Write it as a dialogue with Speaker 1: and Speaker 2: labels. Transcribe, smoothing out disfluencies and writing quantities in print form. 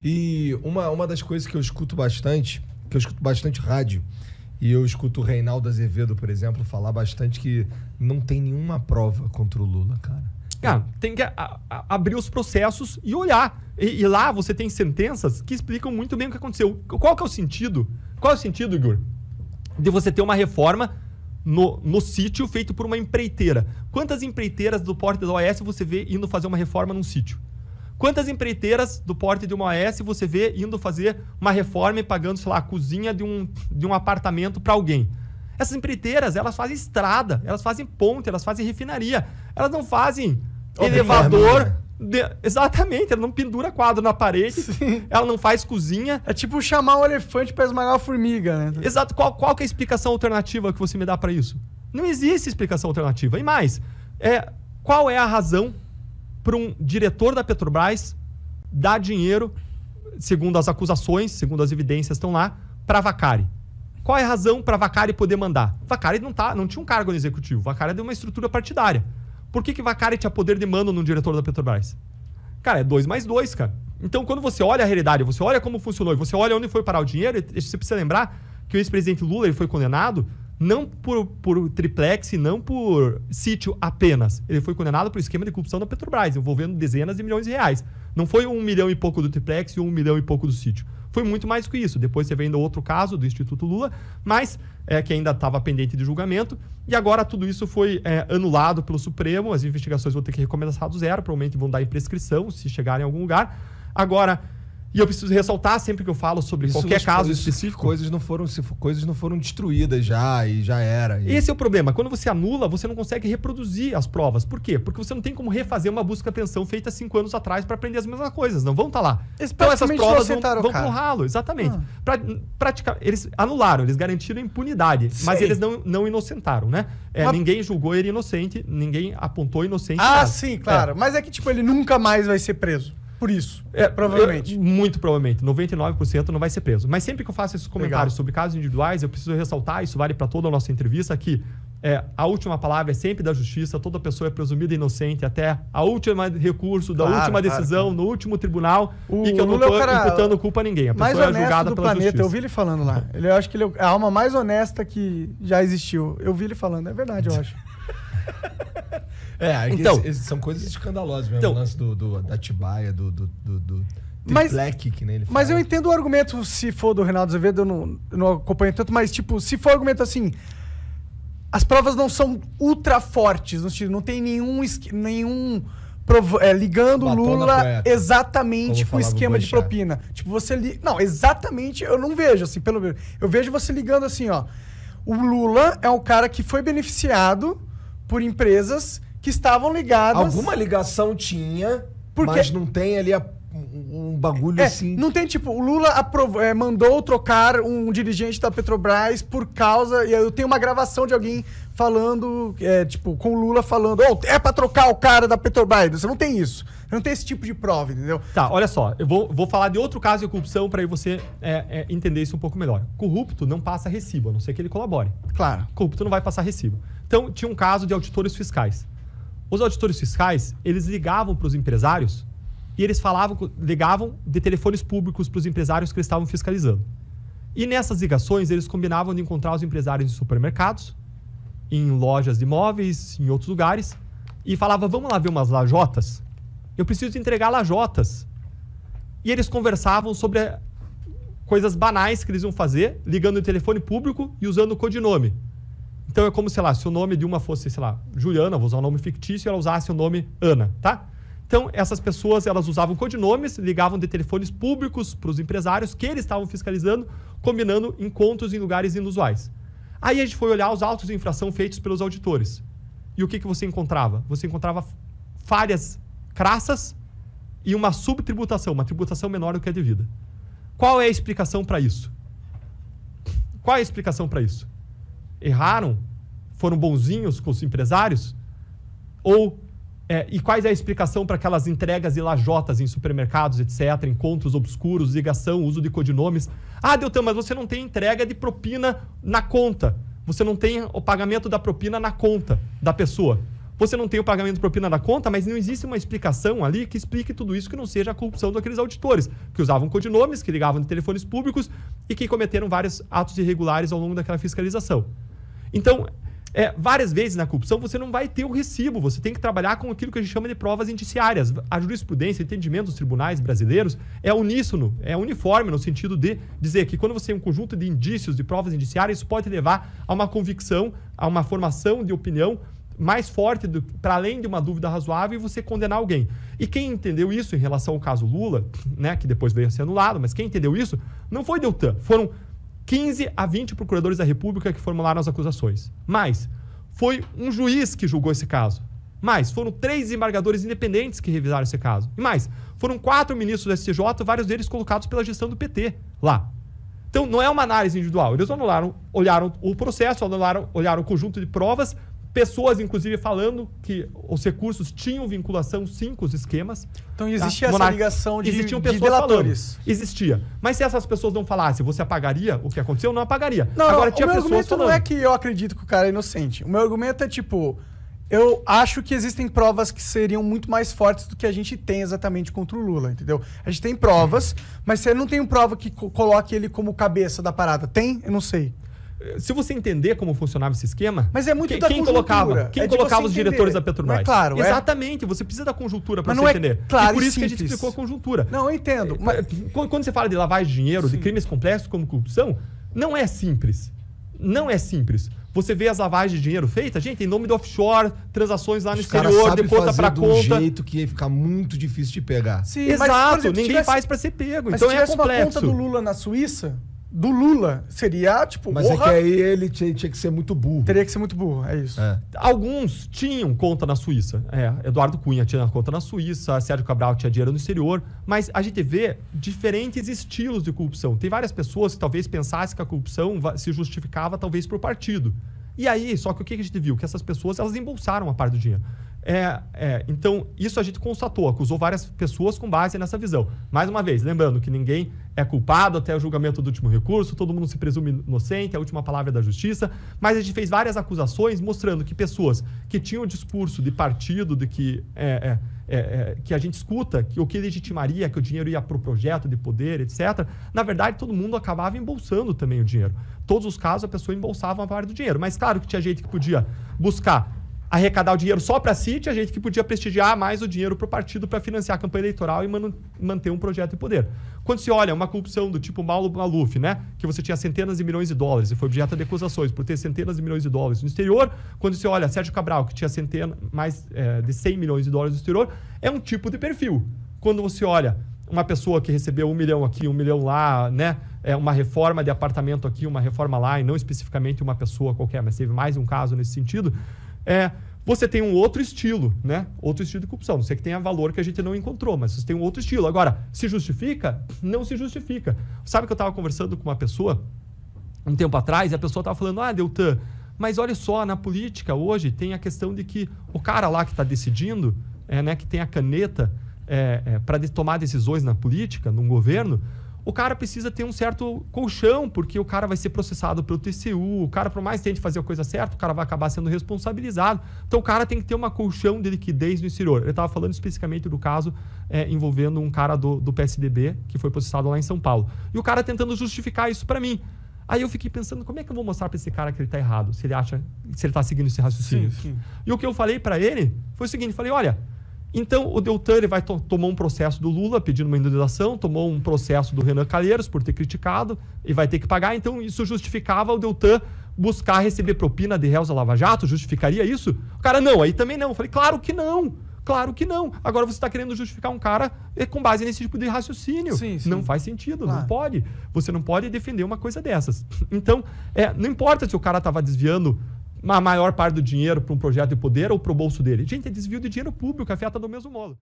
Speaker 1: E uma das coisas que eu escuto bastante rádio, e eu escuto o Reinaldo Azevedo, por exemplo, falar bastante que não tem nenhuma prova contra o Lula, cara.
Speaker 2: Cara, tem que abrir os processos e olhar. E lá você tem sentenças que explicam muito bem o que aconteceu. Qual que é o sentido? Qual é o sentido, Igor? De você ter uma reforma no sítio feito por uma empreiteira. Quantas empreiteiras do porte da OAS você vê indo fazer uma reforma num sítio? Quantas empreiteiras do porte de uma OAS você vê indo fazer uma reforma e pagando, sei lá, a cozinha de um apartamento para alguém? Essas empreiteiras, elas fazem estrada, elas fazem ponte, elas fazem refinaria. Elas não fazem elevador. Exatamente, ela não pendura quadro na parede, sim. Ela não faz cozinha.
Speaker 3: É tipo chamar um elefante para esmagar uma formiga, né?
Speaker 2: Exato. Qual que é a explicação alternativa que você me dá para isso? Não existe explicação alternativa. E mais, qual é a razão para um diretor da Petrobras dar dinheiro, segundo as acusações, segundo as evidências estão lá, para a Vacari? Qual é a razão para a Vacari poder mandar? Vacari não tinha um cargo no executivo, Vacari é uma estrutura partidária. Por que Vacari tinha poder de mando no diretor da Petrobras? Cara, é 2 mais 2, cara. Então, quando você olha a realidade, você olha como funcionou, e você olha onde foi parar o dinheiro, você precisa lembrar que o ex-presidente Lula ele foi condenado não por triplex e não por sítio apenas. Ele foi condenado por esquema de corrupção da Petrobras, envolvendo dezenas de milhões de reais. Não foi 1 milhão e pouco do triplex e 1 milhão e pouco do sítio. Foi muito mais que isso. Depois você vê ainda outro caso do Instituto Lula, mas que ainda estava pendente de julgamento. E agora tudo isso foi anulado pelo Supremo. As investigações vão ter que recomeçar do zero, provavelmente vão dar em prescrição se chegarem em algum lugar. Agora, e eu preciso ressaltar sempre que eu falo sobre qualquer caso específico.
Speaker 1: Coisas não foram destruídas já e já era.
Speaker 2: Esse é o problema. Quando você anula, você não consegue reproduzir as provas. Por quê? Porque você não tem como refazer uma busca-apreensão feita 5 anos atrás para aprender as mesmas coisas. Não vão estar lá.
Speaker 3: Então essas provas vão
Speaker 2: pro ralo. Exatamente. Eles anularam, eles garantiram impunidade. Sei. Mas eles não inocentaram, né? Ninguém julgou ele inocente, ninguém apontou inocente.
Speaker 3: Sim, claro. Mas é que tipo ele nunca mais vai ser preso. Por isso, provavelmente.
Speaker 2: Muito provavelmente. 99% não vai ser preso. Mas sempre que eu faço esses comentários sobre casos individuais, eu preciso ressaltar, isso vale para toda a nossa entrevista, que a última palavra é sempre da justiça, toda pessoa é presumida inocente até a última recurso, da última decisão, no último tribunal, e que eu não estou imputando culpa a ninguém. A pessoa é julgada pela justiça.
Speaker 3: Eu vi ele falando lá. Eu acho que ele é a alma mais honesta que já existiu. Eu vi ele falando. É verdade, eu acho.
Speaker 1: Então, são coisas escandalosas mesmo, o lance da Atibaia, do triplec, que nem ele fala.
Speaker 3: Mas eu entendo o argumento, se for do Reinaldo Azevedo, eu não acompanho tanto, mas tipo, se for argumento assim, as provas não são ultra fortes, não tem nenhum ligando o Lula exatamente com o esquema de propina. Tipo, não, exatamente, eu não vejo, assim, pelo menos. Eu vejo você ligando assim, ó. O Lula é um cara que foi beneficiado por empresas que estavam ligadas...
Speaker 1: Alguma ligação tinha, mas não tem ali um bagulho assim...
Speaker 3: Não tem, tipo, o Lula mandou trocar um dirigente da Petrobras por causa... E eu tenho uma gravação de alguém falando, com o Lula falando, é pra trocar o cara da Petrobras. Você não tem isso. Você não tem esse tipo de prova, entendeu?
Speaker 2: Tá, olha só. Eu vou falar de outro caso de corrupção para aí você entender isso um pouco melhor. Corrupto não passa recibo, a não ser que ele colabore.
Speaker 3: Claro.
Speaker 2: Corrupto não vai passar recibo. Então, tinha um caso de auditores fiscais. Os auditores fiscais, eles ligavam para os empresários e eles ligavam de telefones públicos para os empresários que eles estavam fiscalizando. E nessas ligações, eles combinavam de encontrar os empresários em supermercados, em lojas de imóveis, em outros lugares, e falavam, vamos lá ver umas lajotas? Eu preciso entregar lajotas. E eles conversavam sobre coisas banais que eles iam fazer, ligando o telefone público e usando o codinome. Então é como, sei lá, se o nome de uma fosse, sei lá, Juliana, vou usar um nome fictício, e ela usasse o nome Ana, tá? Então, essas pessoas, elas usavam codinomes, ligavam de telefones públicos para os empresários que eles estavam fiscalizando, combinando encontros em lugares inusuais. Aí a gente foi olhar os autos de infração feitos pelos auditores. E o que você encontrava? Você encontrava falhas crassas e uma subtributação, uma tributação menor do que a devida. Qual é a explicação para isso? Qual é a explicação para isso? Erraram? Foram bonzinhos com os empresários? E quais é a explicação para aquelas entregas de lajotas em supermercados, etc., encontros obscuros, ligação, uso de codinomes? Deltan, mas você não tem entrega de propina na conta. Você não tem o pagamento da propina na conta da pessoa. Você não tem o pagamento de propina da conta, mas não existe uma explicação ali que explique tudo isso que não seja a corrupção daqueles auditores, que usavam codinomes, que ligavam de telefones públicos e que cometeram vários atos irregulares ao longo daquela fiscalização. Então, várias vezes na corrupção você não vai ter o recibo, você tem que trabalhar com aquilo que a gente chama de provas indiciárias. A jurisprudência, o entendimento dos tribunais brasileiros é uníssono, é uniforme no sentido de dizer que quando você tem um conjunto de indícios, de provas indiciárias, isso pode levar a uma convicção, a uma formação de opinião mais forte, para além de uma dúvida razoável, e você condenar alguém. E quem entendeu isso em relação ao caso Lula, né, que depois veio a ser anulado, mas quem entendeu isso não foi Deltan, foram 15 a 20 procuradores da República que formularam as acusações. Mas foi um juiz que julgou esse caso. Mais, foram 3 desembargadores independentes que revisaram esse caso. E mais, foram 4 ministros do STJ, vários deles colocados pela gestão do PT lá. Então, não é uma análise individual. Eles olharam o processo, olharam o conjunto de provas, pessoas, inclusive, falando que os recursos tinham vinculação, sim, com os esquemas.
Speaker 3: Então, existia essa ligação
Speaker 2: existiam pessoas delatores. Existia. Mas se essas pessoas não falassem, você apagaria o que aconteceu? Não apagaria.
Speaker 3: Não, agora, tinha pessoas falando. O meu argumento não é que eu acredito que o cara é inocente. O meu argumento é, tipo, eu acho que existem provas que seriam muito mais fortes do que a gente tem exatamente contra o Lula, entendeu? A gente tem provas, mas você não tem prova que coloque ele como cabeça da parada. Tem? Eu não sei.
Speaker 2: Se você entender como funcionava esse esquema...
Speaker 3: Mas é muito da
Speaker 2: quem colocava os diretores da Petrobras?
Speaker 3: Não é claro.
Speaker 2: Exatamente. Você precisa da conjuntura para você entender.
Speaker 3: Claro,
Speaker 2: e por isso que a gente explicou a conjuntura.
Speaker 3: Não, eu entendo.
Speaker 2: Mas... Quando você fala de lavagem de dinheiro, de crimes complexos como corrupção, não é simples. Não é simples. Você vê as lavagens de dinheiro feitas, gente, em nome do offshore, transações lá no exterior, de conta para conta.
Speaker 1: De um jeito que ia ficar muito difícil de pegar.
Speaker 2: Sim, exato. Mas, exemplo, ninguém faz para ser pego. Então é complexo.
Speaker 3: Mas se tivesse uma conta do Lula na Suíça... Do Lula, seria, tipo...
Speaker 1: Mas é que aí ele tinha que ser muito burro.
Speaker 3: Teria que ser muito burro, é isso.
Speaker 2: Alguns tinham conta na Suíça. Eduardo Cunha tinha conta na Suíça, Sérgio Cabral tinha dinheiro no exterior. Mas a gente vê diferentes estilos de corrupção. Tem várias pessoas que talvez pensassem que a corrupção se justificava talvez por partido. E aí, só que o que a gente viu? Que essas pessoas, elas embolsaram uma parte do dinheiro. Então, isso a gente constatou, acusou várias pessoas com base nessa visão. Mais uma vez, lembrando que ninguém é culpado até o julgamento do último recurso, todo mundo se presume inocente, a última palavra é da justiça, mas a gente fez várias acusações mostrando que pessoas que tinham o discurso de partido, de que a gente escuta, que o que legitimaria que o dinheiro ia para o projeto de poder, etc., na verdade, todo mundo acabava embolsando também o dinheiro. Todos os casos, a pessoa embolsava uma parte do dinheiro. Mas claro que tinha gente que podia buscar arrecadar o dinheiro só para si, tinha gente que podia prestigiar mais o dinheiro para o partido para financiar a campanha eleitoral e manter um projeto de poder. Quando se olha uma corrupção do tipo Paulo Maluf, né, que você tinha centenas de milhões de dólares e foi objeto de acusações por ter centenas de milhões de dólares no exterior, quando se olha Sérgio Cabral, que tinha mais de 100 milhões de dólares no exterior, é um tipo de perfil. Quando você olha uma pessoa que recebeu 1 milhão aqui, 1 milhão lá, né, uma reforma de apartamento aqui, uma reforma lá, e não especificamente uma pessoa qualquer, mas teve mais um caso nesse sentido, você tem um outro estilo, né? Outro estilo de corrupção. Não sei que tenha valor que a gente não encontrou, mas você tem um outro estilo. Agora, se justifica? Não se justifica. Sabe que eu estava conversando com uma pessoa um tempo atrás e a pessoa estava falando, Deltan, mas olha só, na política hoje tem a questão de que o cara lá que está decidindo, né, que tem a caneta para tomar decisões na política, num governo, o cara precisa ter um certo colchão, porque o cara vai ser processado pelo TCU, o cara, por mais que tente fazer a coisa certa, o cara vai acabar sendo responsabilizado. Então, o cara tem que ter uma colchão de liquidez no exterior. Eu estava falando especificamente do caso envolvendo um cara do PSDB, que foi processado lá em São Paulo. E o cara tentando justificar isso para mim. Aí eu fiquei pensando, como é que eu vou mostrar para esse cara que ele está errado, se ele está seguindo esse raciocínio? Sim. E o que eu falei para ele foi o seguinte, falei, olha... Então, o Deltan ele tomou um processo do Lula pedindo uma indenização, tomou um processo do Renan Calheiros por ter criticado e vai ter que pagar. Então, isso justificava o Deltan buscar receber propina de réus da Lava Jato? Justificaria isso? O cara, não, aí também não. Eu falei, claro que não. Claro que não. Agora você está querendo justificar um cara com base nesse tipo de raciocínio. Sim. Não faz sentido, claro. Não pode. Você não pode defender uma coisa dessas. Então, não importa se o cara estava desviando a maior parte do dinheiro para um projeto de poder ou para o bolso dele. Gente, é desvio de dinheiro público, afeta do mesmo modo.